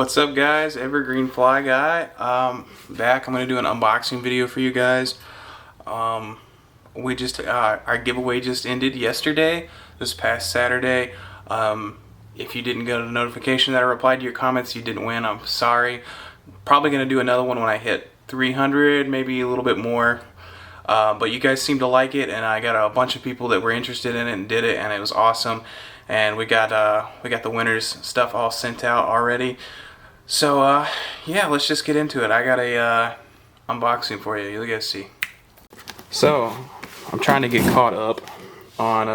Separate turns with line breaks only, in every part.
What's up, guys? Evergreen Fly Guy. Back. I'm gonna do an unboxing video for you guys. Our giveaway just ended yesterday, this past Saturday. If you didn't get a notification that I replied to your comments, you didn't win. I'm sorry. Probably gonna do another one when I hit 300, maybe a little bit more. But you guys seem to like it, and I got a bunch of people that were interested in it and did it, and it was awesome. And we got the winners stuff all sent out already. So yeah, let's just get into it. I got a unboxing for you. You'll get to see. So I'm trying to get caught up on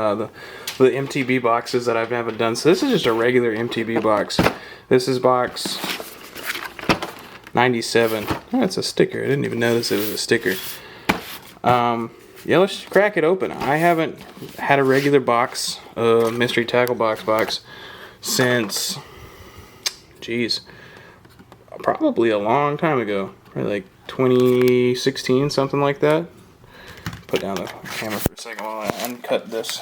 the MTB boxes that I've never done. So this is just a regular MTB box. This is box 97. Oh, it's a sticker. I didn't even notice it was a sticker. Yeah, let's crack it open. I haven't had a regular box, mystery tackle box since, geez, probably a long time ago. Probably like 2016, something like that. Put down the camera for a second while I uncut this.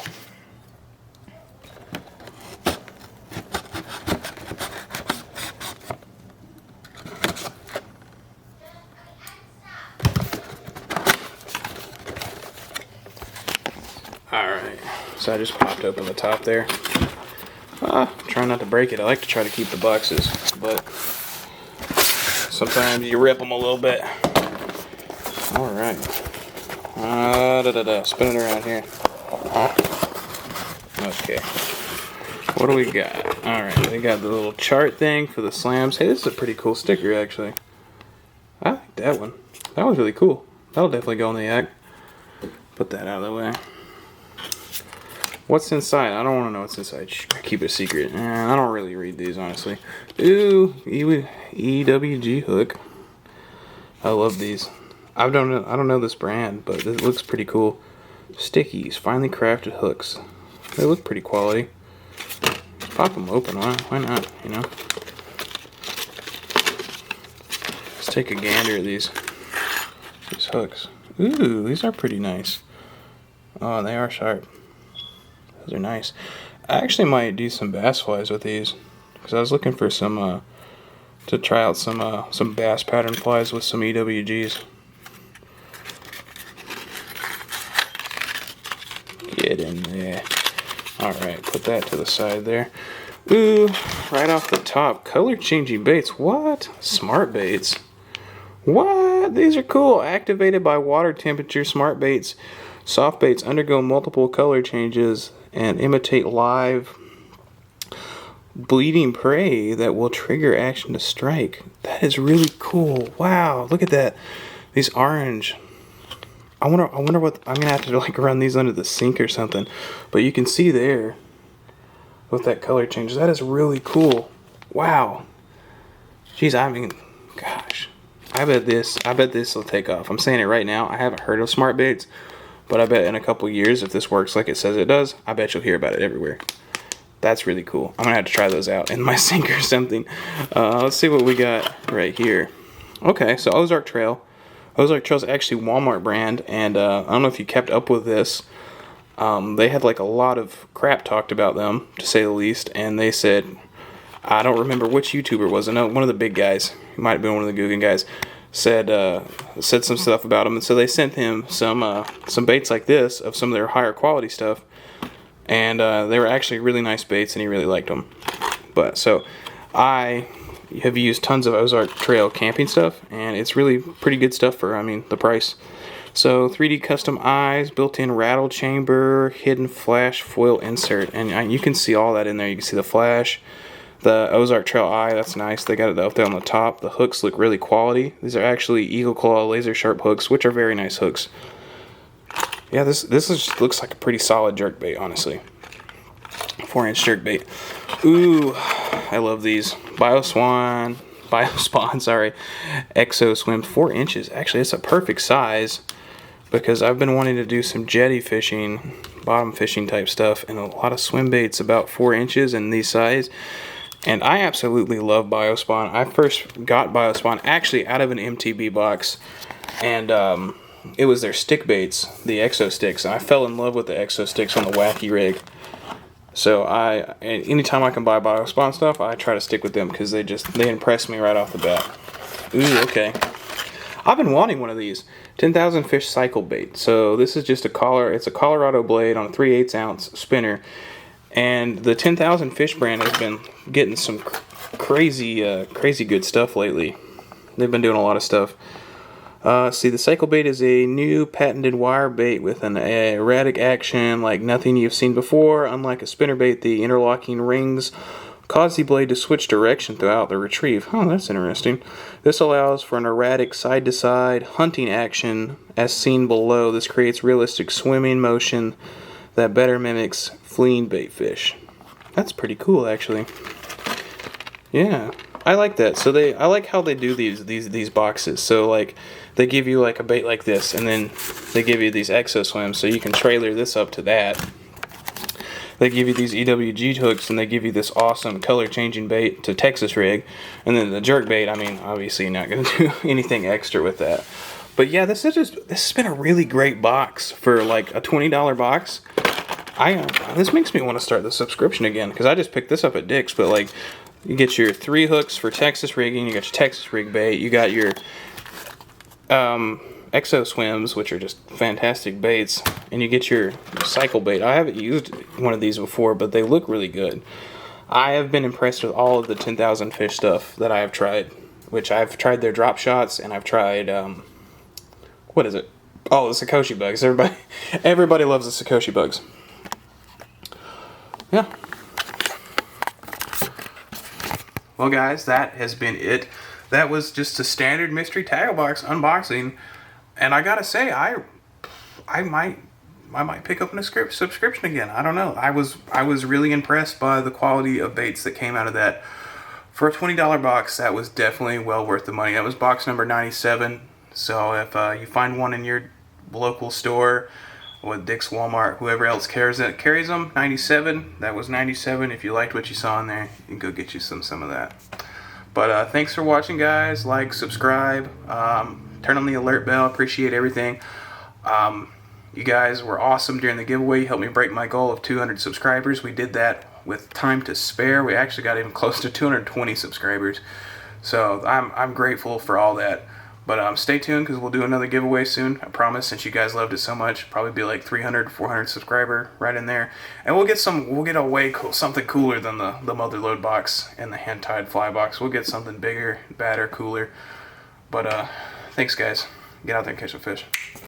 Alright, so I just popped open the top there. Trying not to break it. I like to try to keep the boxes, but sometimes you rip them a little bit. Alright. Spin it around here. Okay. What do we got? Alright, we got the little chart thing for the slams. Hey, this is a pretty cool sticker, actually. I like that one. That one's really cool. That'll definitely go in the yak. Put that out of the way. What's inside? I don't want to know what's inside. Keep it secret. I don't really read these, honestly. Ooh, EWG hook. I love these. I don't know this brand, but it looks pretty cool. Stickies, finely crafted hooks. They look pretty quality. Just pop them open. Why not? You know. Let's take a gander at these hooks. Ooh, these are pretty nice. Oh, they are sharp. Those are nice. I actually might do some bass flies with these, because I was looking for some to try out some bass pattern flies with some EWGs. Get in there. Alright, put that to the side there. Ooh, right off the top, color changing baits. What? Smart baits. What? These are cool. Activated by water temperature, smart baits. Soft baits undergo multiple color changes and imitate live bleeding prey that will trigger action to strike. That is really cool. Wow, look at that. These orange. I wonder what I'm gonna have to like run these under the sink or something. But you can see there with that color change. That is really cool. Wow. Jeez, I mean, gosh. I bet this will take off. I'm saying it right now. I haven't heard of smart baits. But I bet in a couple years, if this works like it says it does, I bet you'll hear about it everywhere. That's really cool. I'm going to have to try those out in my sink or something. Let's see what we got right here. Okay, so Ozark Trail. Ozark Trail is actually Walmart brand, and I don't know if you kept up with this. They had like a lot of crap talked about them, to say the least, and they said, I don't remember which YouTuber it was. I know one of the big guys, he might have been one of the googan guys, said some stuff about him, and so they sent him some baits like this of some of their higher quality stuff, and they were actually really nice baits, and he really liked them. But so I have used tons of Ozark Trail camping stuff, and it's really pretty good stuff for, I mean, the price. So 3D custom eyes, built-in rattle chamber, hidden flash foil insert, and you can see all that in there. You can see the flash. The Ozark Trail eye, that's nice. They got it up there on the top. The hooks look really quality. These are actually Eagle Claw laser sharp hooks, which are very nice hooks. Yeah, this looks like a pretty solid jerkbait, honestly. 4-inch jerkbait. Ooh, I love these. Biospawn, sorry. Exo Swim, 4 inches. Actually, it's a perfect size because I've been wanting to do some jetty fishing, bottom fishing type stuff, and a lot of swim baits about 4 inches in these size. And I absolutely love Biospawn. I first got Biospawn actually out of an MTB box, and it was their stick baits, the Exo sticks, and I fell in love with the Exo sticks on the wacky rig. So anytime I can buy BioSpawn stuff, I try to stick with them because they impress me right off the bat. Ooh, okay. I've been wanting one of these 10,000 fish cycle bait. So this is just it's a Colorado blade on a 3/8 ounce spinner, and the 10,000 fish brand has been getting some crazy good stuff lately. They've been doing a lot of stuff. See, the cycle bait is a new patented wire bait with an erratic action like nothing you've seen before. Unlike a spinner bait, the interlocking rings cause the blade to switch direction throughout the retrieve. Oh, that's interesting. This allows for an erratic side-to-side hunting action as seen below. This creates realistic swimming motion that better mimics fleeing bait fish. That's pretty cool, actually. Yeah, I like that. So I like how they do these boxes. So like they give you like a bait like this, and then they give you these exo swims, so you can trailer this up to that. They give you these EWG hooks, and they give you this awesome color-changing bait to Texas rig. And then the jerk bait, I mean, obviously you're not going to do anything extra with that. But yeah, this has been a really great box for like a $20 box. This makes me want to start the subscription again, because I just picked this up at Dick's. But like, you get your 3 hooks for Texas rigging, you got your Texas rig bait, you got your exo swims, which are just fantastic baits, and you get your cycle bait. I haven't used one of these before, but they look really good. I have been impressed with all of the 10,000 fish stuff that I have tried, which I've tried their drop shots, and I've tried what is it? Oh, the Sakoshi bugs. Everybody loves the Sakoshi bugs. Yeah. Well, guys, that has been it. That was just a standard mystery tackle box unboxing. And I gotta say, I might pick up a subscription again. I don't know. I was really impressed by the quality of baits that came out of that. For a $20 box, that was definitely well worth the money. That was box number 97. So if you find one in your local store, with Dick's, Walmart, whoever else carries them, 97. That was 97. If you liked what you saw in there, you can go get you some of that. But thanks for watching, guys. Like, subscribe, turn on the alert bell. Appreciate everything. You guys were awesome during the giveaway. You helped me break my goal of 200 subscribers. We did that with time to spare. We actually got even close to 220 subscribers. So I'm grateful for all that. But stay tuned, because we'll do another giveaway soon. I promise, since you guys loved it so much. Probably be like 300, 400 subscriber right in there. And we'll get a way cool, something cooler than the Motherload box and the hand-tied fly box. We'll get something bigger, badder, cooler. But thanks, guys. Get out there and catch some fish.